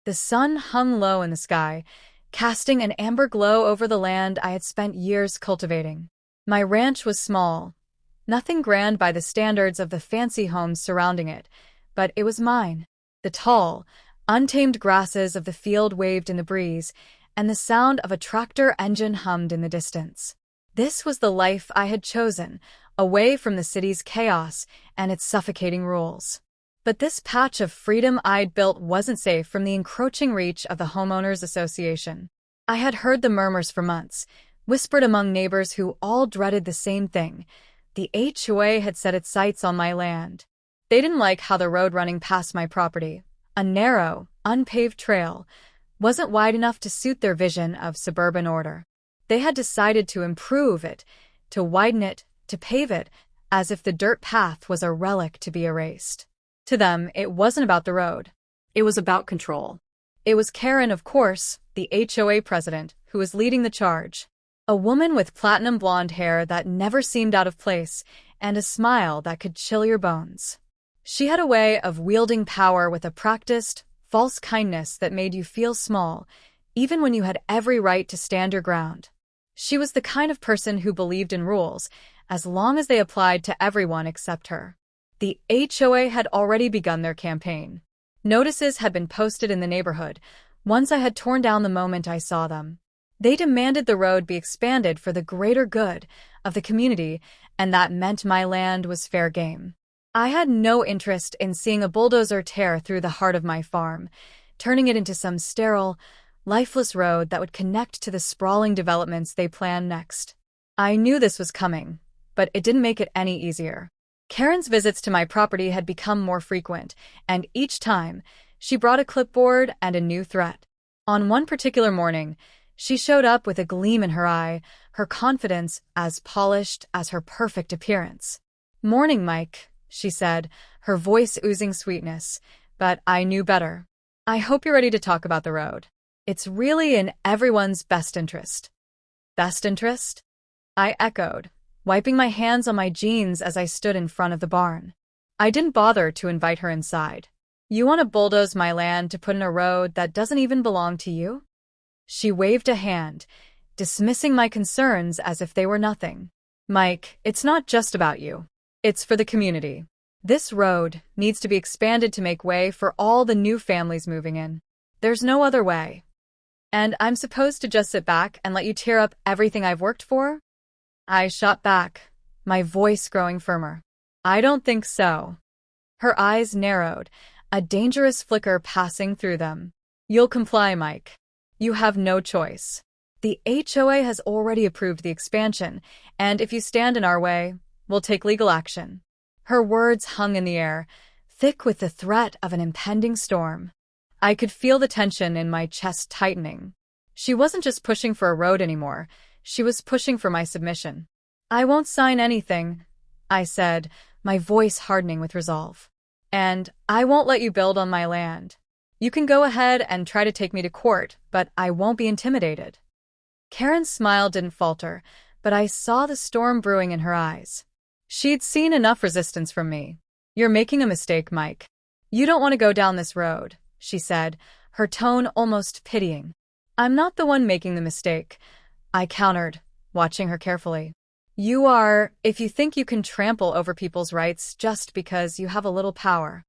The sun hung low in the sky, casting an amber glow over the land I had spent years cultivating. My ranch was small, nothing grand by the standards of the fancy homes surrounding it, but it was mine. The tall, untamed grasses of the field waved in the breeze, and the sound of a tractor engine hummed in the distance. This was the life I had chosen, away from the city's chaos and its suffocating rules. But this patch of freedom I'd built wasn't safe from the encroaching reach of the homeowners association. I had heard the murmurs for months, whispered among neighbors who all dreaded the same thing. The HOA had set its sights on my land. They didn't like how the road running past my property, a narrow, unpaved trail, wasn't wide enough to suit their vision of suburban order. They had decided to improve it, to widen it, to pave it, as if the dirt path was a relic to be erased. To them, it wasn't about the road. It was about control. It was Karen, of course, the HOA president, who was leading the charge. A woman with platinum blonde hair that never seemed out of place, and a smile that could chill your bones. She had a way of wielding power with a practiced, false kindness that made you feel small, even when you had every right to stand your ground. She was the kind of person who believed in rules, as long as they applied to everyone except her. The HOA had already begun their campaign. Notices had been posted in the neighborhood, ones I had torn down the moment I saw them. They demanded the road be expanded for the greater good of the community, and that meant my land was fair game. I had no interest in seeing a bulldozer tear through the heart of my farm, turning it into some sterile, lifeless road that would connect to the sprawling developments they planned next. I knew this was coming, but it didn't make it any easier. Karen's visits to my property had become more frequent, and each time, she brought a clipboard and a new threat. On one particular morning, she showed up with a gleam in her eye, her confidence as polished as her perfect appearance. "Morning, Mike," she said, her voice oozing sweetness, but I knew better. "I hope you're ready to talk about the road. It's really in everyone's best interest." "Best interest?" I echoed, wiping my hands on my jeans as I stood in front of the barn. I didn't bother to invite her inside. "You want to bulldoze my land to put in a road that doesn't even belong to you?" She waved a hand, dismissing my concerns as if they were nothing. "Mike, it's not just about you. It's for the community. This road needs to be expanded to make way for all the new families moving in. There's no other way. And I'm supposed to just sit back and let you tear up everything I've worked for?" I shot back, my voice growing firmer. "I don't think so." Her eyes narrowed, a dangerous flicker passing through them. "You'll comply, Mike. You have no choice. The HOA has already approved the expansion, and if you stand in our way, we'll take legal action." Her words hung in the air, thick with the threat of an impending storm. I could feel the tension in my chest tightening. She wasn't just pushing for a road anymore, she was pushing for my submission. "I won't sign anything," I said, my voice hardening with resolve. "And I won't let you build on my land. You can go ahead and try to take me to court, but I won't be intimidated." Karen's smile didn't falter, but I saw the storm brewing in her eyes. She'd seen enough resistance from me. "You're making a mistake, Mike. You don't want to go down this road," she said, her tone almost pitying. "I'm not the one making the mistake," I countered, watching her carefully. "You are, if you think you can trample over people's rights just because you have a little power."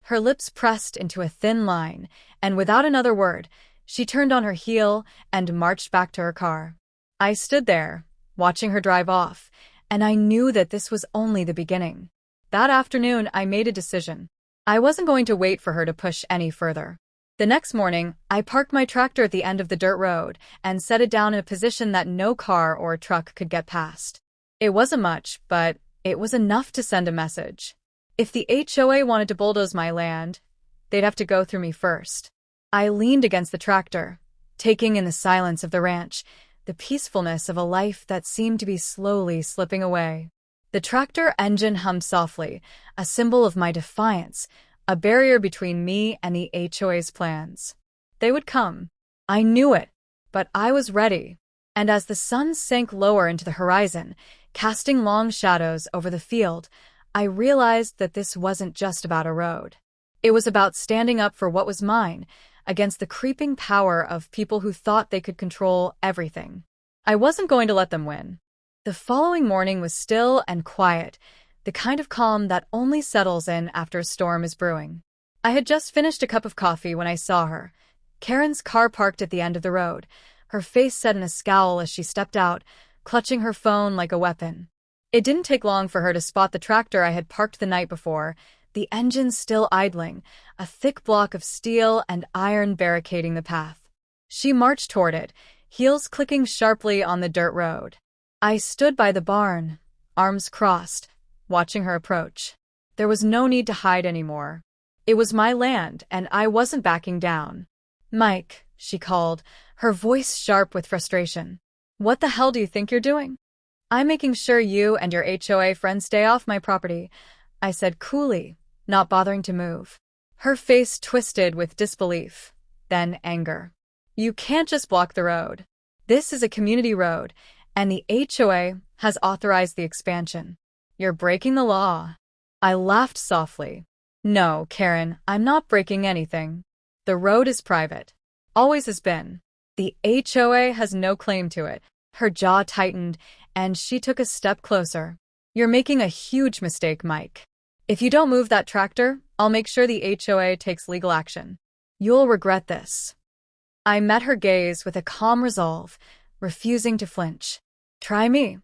Her lips pressed into a thin line, and without another word, she turned on her heel and marched back to her car. I stood there, watching her drive off, and I knew that this was only the beginning. That afternoon, I made a decision. I wasn't going to wait for her to push any further. The next morning, I parked my tractor at the end of the dirt road and set it down in a position that no car or truck could get past. It wasn't much, but it was enough to send a message. If the HOA wanted to bulldoze my land, they'd have to go through me first. I leaned against the tractor, taking in the silence of the ranch, the peacefulness of a life that seemed to be slowly slipping away. The tractor engine hummed softly, a symbol of my defiance, a barrier between me and the HOA's plans. They would come. I knew it, but I was ready. And as the sun sank lower into the horizon, casting long shadows over the field, I realized that this wasn't just about a road. It was about standing up for what was mine, against the creeping power of people who thought they could control everything. I wasn't going to let them win. The following morning was still and quiet, the kind of calm that only settles in after a storm is brewing. I had just finished a cup of coffee when I saw her. Karen's car parked at the end of the road, her face set in a scowl as she stepped out, clutching her phone like a weapon. It didn't take long for her to spot the tractor I had parked the night before, the engine still idling, a thick block of steel and iron barricading the path. She marched toward it, heels clicking sharply on the dirt road. I stood by the barn, arms crossed, watching her approach. There was no need to hide anymore. It was my land, and I wasn't backing down. "Mike," she called, her voice sharp with frustration. "What the hell do you think you're doing?" "I'm making sure you and your HOA friends stay off my property," I said coolly, not bothering to move. Her face twisted with disbelief, then anger. "You can't just block the road. This is a community road, and the HOA has authorized the expansion. You're breaking the law." I laughed softly. "No, Karen, I'm not breaking anything. The road is private. Always has been. The HOA has no claim to it." Her jaw tightened, and she took a step closer. "You're making a huge mistake, Mike. If you don't move that tractor, I'll make sure the HOA takes legal action. You'll regret this." I met her gaze with a calm resolve, refusing to flinch. "Try me."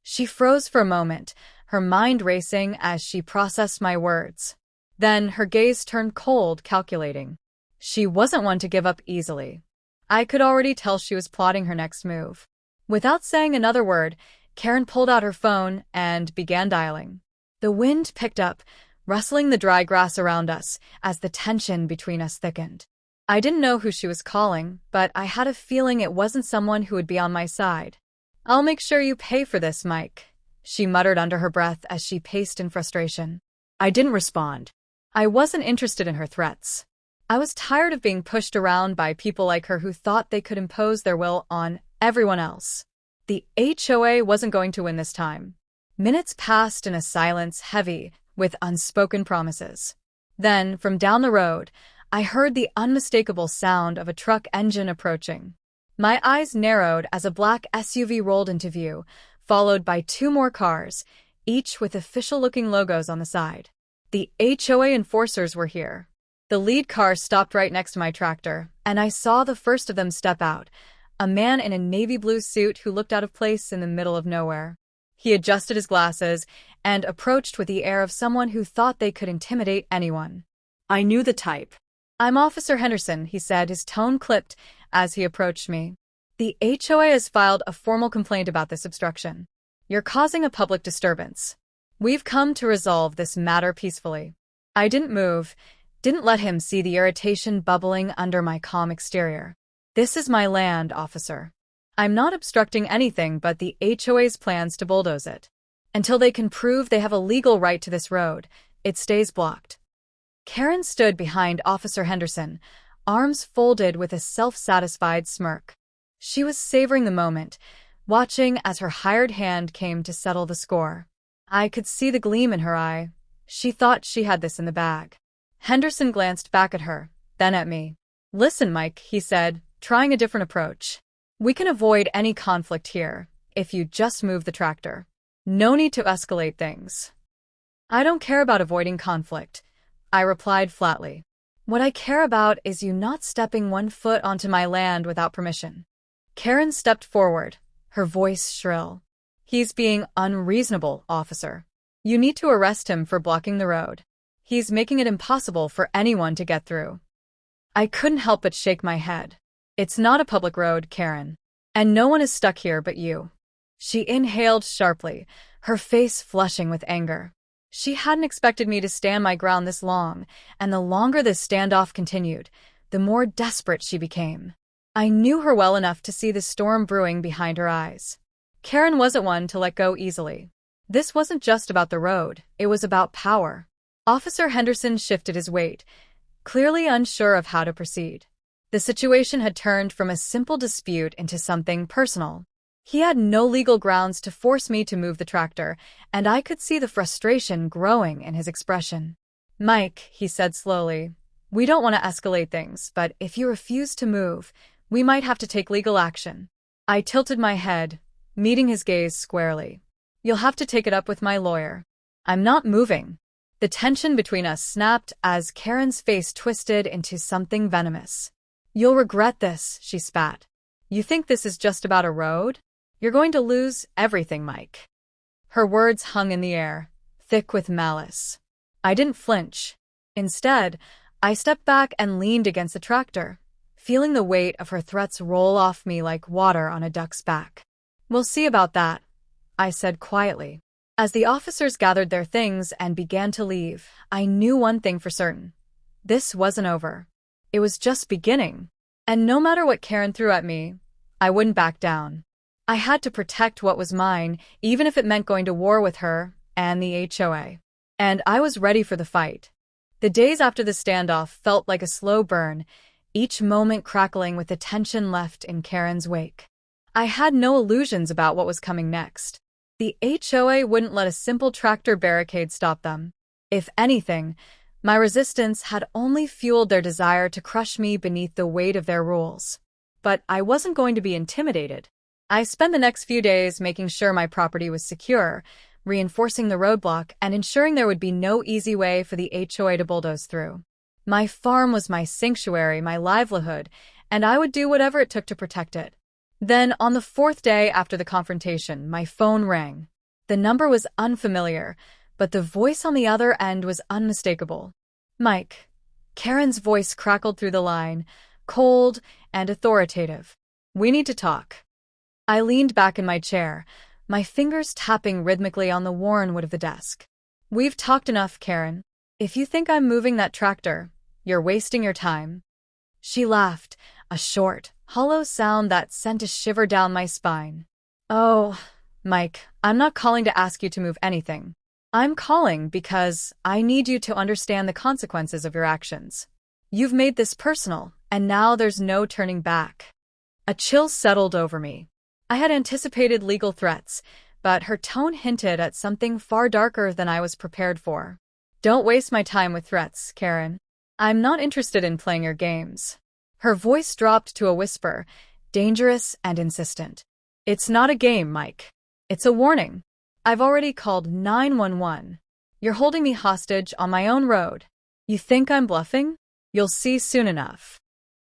She froze for a moment, her mind racing as she processed my words. Then her gaze turned cold, calculating. She wasn't one to give up easily. I could already tell she was plotting her next move. Without saying another word, Karen pulled out her phone and began dialing. The wind picked up, rustling the dry grass around us as the tension between us thickened. I didn't know who she was calling, but I had a feeling it wasn't someone who would be on my side. "I'll make sure you pay for this, Mike," she muttered under her breath as she paced in frustration. I didn't respond. I wasn't interested in her threats. I was tired of being pushed around by people like her who thought they could impose their will on everyone else. The HOA wasn't going to win this time. Minutes passed in a silence heavy with unspoken promises. Then, from down the road, I heard the unmistakable sound of a truck engine approaching. My eyes narrowed as a black SUV rolled into view, followed by two more cars, each with official-looking logos on the side. The HOA enforcers were here. The lead car stopped right next to my tractor, and I saw the first of them step out, a man in a navy blue suit who looked out of place in the middle of nowhere. He adjusted his glasses and approached with the air of someone who thought they could intimidate anyone. I knew the type. "I'm Officer Henderson," he said, his tone clipped as he approached me. "The HOA has filed a formal complaint about this obstruction. You're causing a public disturbance. We've come to resolve this matter peacefully." I didn't move, didn't let him see the irritation bubbling under my calm exterior. "This is my land, officer. I'm not obstructing anything but the HOA's plans to bulldoze it. Until they can prove they have a legal right to this road, it stays blocked." Karen stood behind Officer Henderson, arms folded with a self-satisfied smirk. She was savoring the moment, watching as her hired hand came to settle the score. I could see the gleam in her eye. She thought she had this in the bag. Henderson glanced back at her, then at me. "Listen, Mike," he said, trying a different approach. "We can avoid any conflict here, if you just move the tractor. No need to escalate things." "I don't care about avoiding conflict," I replied flatly. "What I care about is you not stepping one foot onto my land without permission." Karen stepped forward, her voice shrill. "He's being unreasonable, officer. You need to arrest him for blocking the road. He's making it impossible for anyone to get through." I couldn't help but shake my head. "It's not a public road, Karen. And no one is stuck here but you." She inhaled sharply, her face flushing with anger. She hadn't expected me to stand my ground this long, and the longer this standoff continued, the more desperate she became. I knew her well enough to see the storm brewing behind her eyes. Karen wasn't one to let go easily. This wasn't just about the road, it was about power. Officer Henderson shifted his weight, clearly unsure of how to proceed. The situation had turned from a simple dispute into something personal. He had no legal grounds to force me to move the tractor, and I could see the frustration growing in his expression. "Mike," he said slowly, We don't want to escalate things, but if you refuse to move, we might have to take legal action. I tilted my head, meeting his gaze squarely. You'll have to take it up with my lawyer. I'm not moving. The tension between us snapped as Karen's face twisted into something venomous. You'll regret this, she spat. You think this is just about a road? You're going to lose everything, Mike. Her words hung in the air, thick with malice. I didn't flinch. Instead, I stepped back and leaned against the tractor, feeling the weight of her threats roll off me like water on a duck's back. We'll see about that, I said quietly. As the officers gathered their things and began to leave, I knew one thing for certain. This wasn't over. It was just beginning. And no matter what Karen threw at me, I wouldn't back down. I had to protect what was mine, even if it meant going to war with her and the HOA. And I was ready for the fight. The days after the standoff felt like a slow burn, each moment crackling with the tension left in Karen's wake. I had no illusions about what was coming next. The HOA wouldn't let a simple tractor barricade stop them. If anything, my resistance had only fueled their desire to crush me beneath the weight of their rules. But I wasn't going to be intimidated. I spent the next few days making sure my property was secure, reinforcing the roadblock and ensuring there would be no easy way for the HOA to bulldoze through. My farm was my sanctuary, my livelihood, and I would do whatever it took to protect it. Then, on the fourth day after the confrontation, my phone rang. The number was unfamiliar, but the voice on the other end was unmistakable. Mike. Karen's voice crackled through the line, cold and authoritative. We need to talk. I leaned back in my chair, my fingers tapping rhythmically on the worn wood of the desk. We've talked enough, Karen. If you think I'm moving that tractor, you're wasting your time. She laughed, a short, hollow sound that sent a shiver down my spine. Oh, Mike, I'm not calling to ask you to move anything. I'm calling because I need you to understand the consequences of your actions. You've made this personal, and now there's no turning back. A chill settled over me. I had anticipated legal threats, but her tone hinted at something far darker than I was prepared for. Don't waste my time with threats, Karen. I'm not interested in playing your games. Her voice dropped to a whisper, dangerous and insistent. It's not a game, Mike. It's a warning. I've already called 911. You're holding me hostage on my own road. You think I'm bluffing? You'll see soon enough.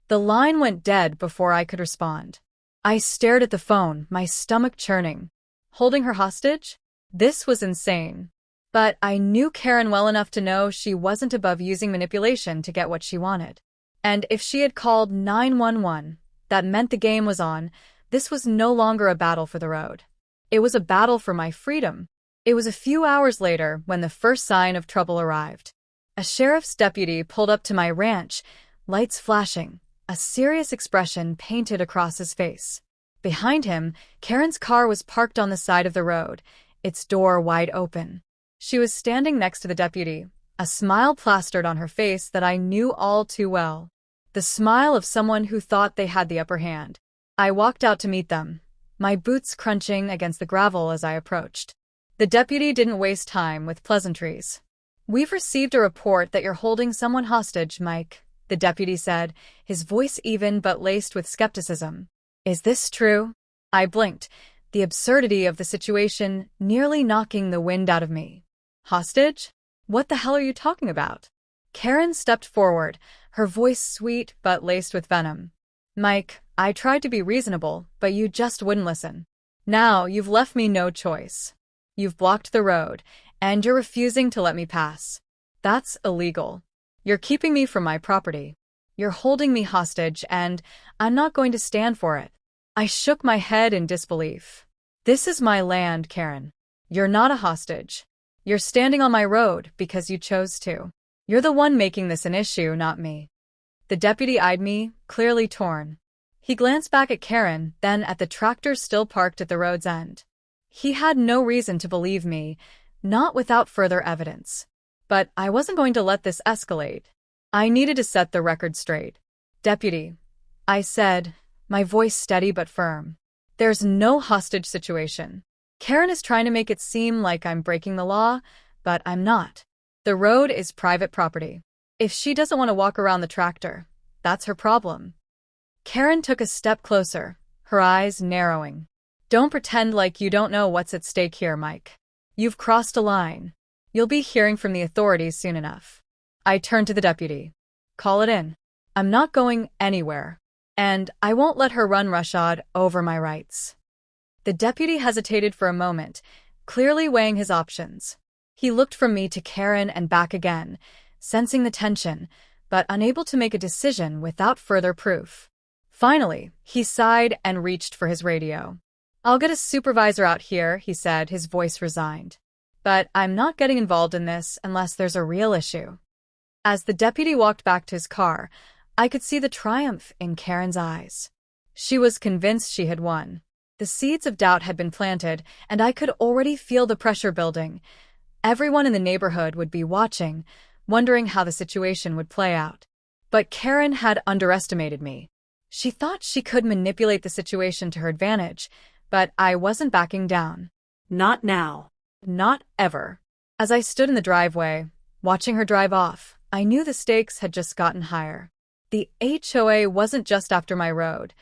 The line went dead before I could respond. I stared at the phone, my stomach churning. Holding her hostage? This was insane. But I knew Karen well enough to know she wasn't above using manipulation to get what she wanted. And if she had called 911, that meant the game was on. This was no longer a battle for the road. It was a battle for my freedom. It was a few hours later when the first sign of trouble arrived. A sheriff's deputy pulled up to my ranch, lights flashing, a serious expression painted across his face. Behind him, Karen's car was parked on the side of the road, its door wide open. She was standing next to the deputy, a smile plastered on her face that I knew all too well. The smile of someone who thought they had the upper hand. I walked out to meet them, my boots crunching against the gravel as I approached. The deputy didn't waste time with pleasantries. We've received a report that you're holding someone hostage, Mike, the deputy said, his voice even but laced with skepticism. Is this true? I blinked, the absurdity of the situation nearly knocking the wind out of me. Hostage? What the hell are you talking about? Karen stepped forward, her voice sweet but laced with venom. Mike, I tried to be reasonable, but you just wouldn't listen. Now you've left me no choice. You've blocked the road, and you're refusing to let me pass. That's illegal. You're keeping me from my property. You're holding me hostage, and I'm not going to stand for it. I shook my head in disbelief. This is my land, Karen. You're not a hostage. You're standing on my road because you chose to. You're the one making this an issue, not me. The deputy eyed me, clearly torn. He glanced back at Karen, then at the tractor still parked at the road's end. He had no reason to believe me, not without further evidence. But I wasn't going to let this escalate. I needed to set the record straight. Deputy, I said, my voice steady but firm. There's no hostage situation. Karen is trying to make it seem like I'm breaking the law, but I'm not. The road is private property. If she doesn't want to walk around the tractor, that's her problem. Karen took a step closer, her eyes narrowing. Don't pretend like you don't know what's at stake here, Mike. You've crossed a line. You'll be hearing from the authorities soon enough. I turned to the deputy. Call it in. I'm not going anywhere. And I won't let her run roughshod over my rights. The deputy hesitated for a moment, clearly weighing his options. He looked from me to Karen and back again, sensing the tension, but unable to make a decision without further proof. Finally, he sighed and reached for his radio. I'll get a supervisor out here, he said, his voice resigned. But I'm not getting involved in this unless there's a real issue. As the deputy walked back to his car, I could see the triumph in Karen's eyes. She was convinced she had won. The seeds of doubt had been planted, and I could already feel the pressure building. Everyone in the neighborhood would be watching, wondering how the situation would play out. But Karen had underestimated me. She thought she could manipulate the situation to her advantage, but I wasn't backing down. Not now. Not ever. As I stood in the driveway, watching her drive off, I knew the stakes had just gotten higher. The HOA wasn't just after my road.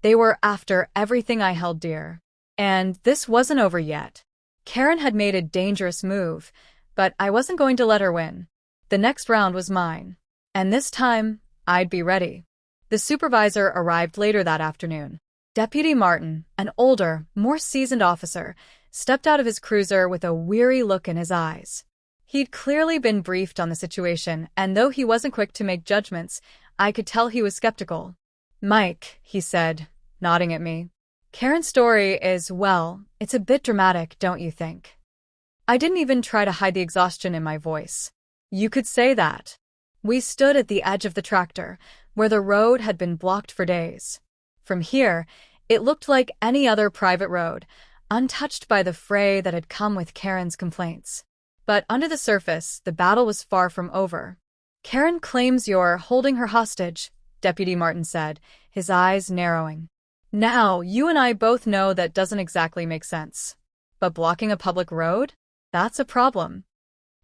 They were after everything I held dear. And this wasn't over yet. Karen had made a dangerous move, but I wasn't going to let her win. The next round was mine. And this time, I'd be ready. The supervisor arrived later that afternoon. Deputy Martin, an older, more seasoned officer, stepped out of his cruiser with a weary look in his eyes. He'd clearly been briefed on the situation, and though he wasn't quick to make judgments, I could tell he was skeptical. Mike, he said, nodding at me. Karen's story is, well, it's a bit dramatic, don't you think? I didn't even try to hide the exhaustion in my voice. You could say that. We stood at the edge of the tractor, where the road had been blocked for days. From here, it looked like any other private road, untouched by the fray that had come with Karen's complaints. But under the surface, the battle was far from over. Karen claims you're holding her hostage, Deputy Martin said, his eyes narrowing. Now, you and I both know that doesn't exactly make sense. But blocking a public road? That's a problem.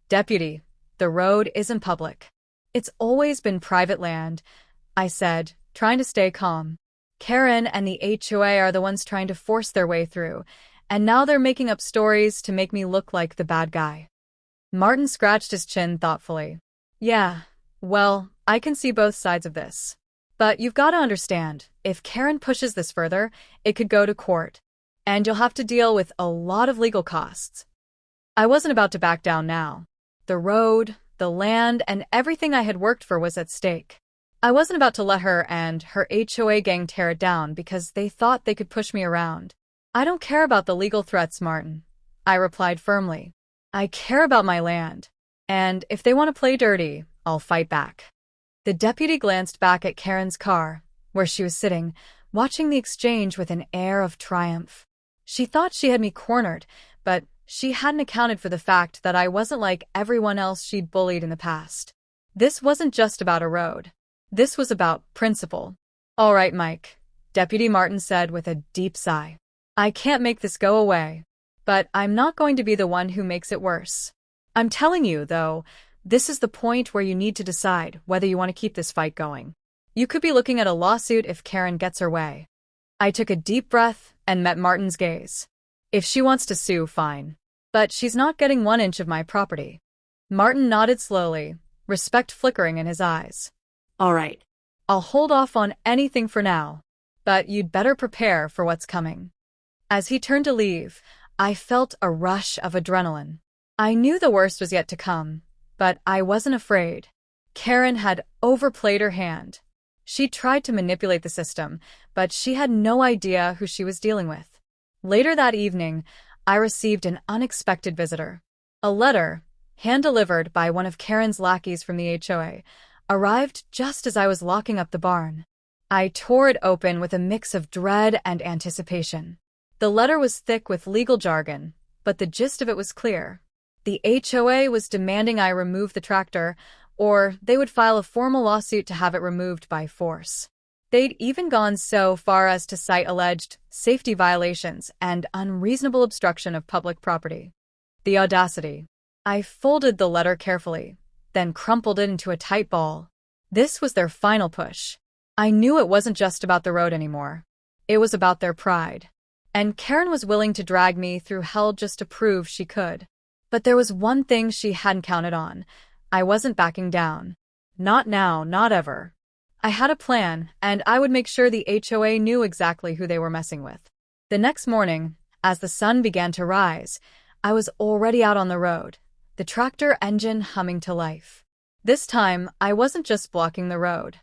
Deputy, the road isn't public. It's always been private land, I said, trying to stay calm. Karen and the HOA are the ones trying to force their way through, and now they're making up stories to make me look like the bad guy. Martin scratched his chin thoughtfully. Yeah, well, I can see both sides of this. But you've got to understand, if Karen pushes this further, it could go to court, and you'll have to deal with a lot of legal costs. I wasn't about to back down now. The road, the land, and everything I had worked for was at stake. I wasn't about to let her and her HOA gang tear it down because they thought they could push me around. I don't care about the legal threats, Martin, I replied firmly. I care about my land, and if they want to play dirty, I'll fight back. The deputy glanced back at Karen's car, where she was sitting, watching the exchange with an air of triumph. She thought she had me cornered, but she hadn't accounted for the fact that I wasn't like everyone else she'd bullied in the past. This wasn't just about a road. This was about principle. All right, Mike, Deputy Martin said with a deep sigh. I can't make this go away, but I'm not going to be the one who makes it worse. I'm telling you, though, this is the point where you need to decide whether you want to keep this fight going. You could be looking at a lawsuit if Karen gets her way. I took a deep breath and met Martin's gaze. If she wants to sue, fine. But she's not getting 1 inch of my property. Martin nodded slowly, respect flickering in his eyes. All right. I'll hold off on anything for now, but you'd better prepare for what's coming. As he turned to leave, I felt a rush of adrenaline. I knew the worst was yet to come, but I wasn't afraid. Karen had overplayed her hand. She tried to manipulate the system, but she had no idea who she was dealing with. Later that evening, I received an unexpected visitor. A letter, hand-delivered by one of Karen's lackeys from the HOA, arrived just as I was locking up the barn. I tore it open with a mix of dread and anticipation. The letter was thick with legal jargon, but the gist of it was clear. The HOA was demanding I remove the tractor, or they would file a formal lawsuit to have it removed by force. They'd even gone so far as to cite alleged safety violations and unreasonable obstruction of public property. The audacity. I folded the letter carefully, then crumpled it into a tight ball. This was their final push. I knew it wasn't just about the road anymore. It was about their pride. And Karen was willing to drag me through hell just to prove she could. But there was one thing she hadn't counted on. I wasn't backing down. Not now, not ever. I had a plan, and I would make sure the HOA knew exactly who they were messing with. The next morning, as the sun began to rise, I was already out on the road, the tractor engine humming to life. This time, I wasn't just blocking the road.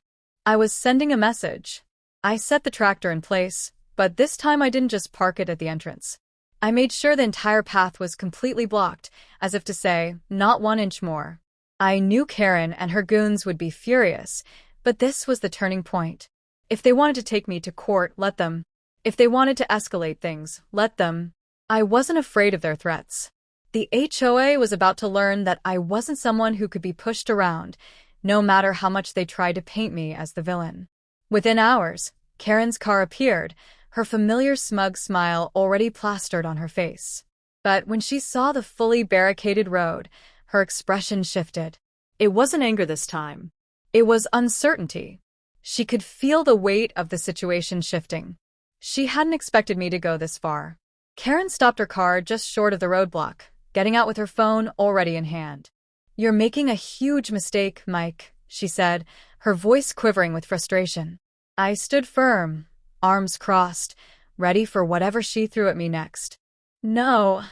I was sending a message. I set the tractor in place, but this time I didn't just park it at the entrance. I made sure the entire path was completely blocked, as if to say, not 1 inch more. I knew Karen and her goons would be furious, but this was the turning point. If they wanted to take me to court, let them. If they wanted to escalate things, let them. I wasn't afraid of their threats. The HOA was about to learn that I wasn't someone who could be pushed around, no matter how much they tried to paint me as the villain. Within hours, Karen's car appeared, her familiar smug smile already plastered on her face. But when she saw the fully barricaded road, her expression shifted. It wasn't anger this time. It was uncertainty. She could feel the weight of the situation shifting. She hadn't expected me to go this far. Karen stopped her car just short of the roadblock, getting out with her phone already in hand. "You're making a huge mistake, Mike," she said, her voice quivering with frustration. I stood firm, arms crossed, ready for whatever she threw at me next. "No,"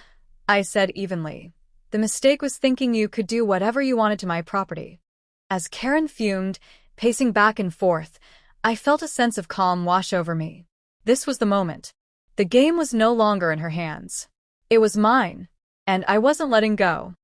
I said evenly. "The mistake was thinking you could do whatever you wanted to my property." As Karen fumed, pacing back and forth, I felt a sense of calm wash over me. This was the moment. The game was no longer in her hands. It was mine, and I wasn't letting go.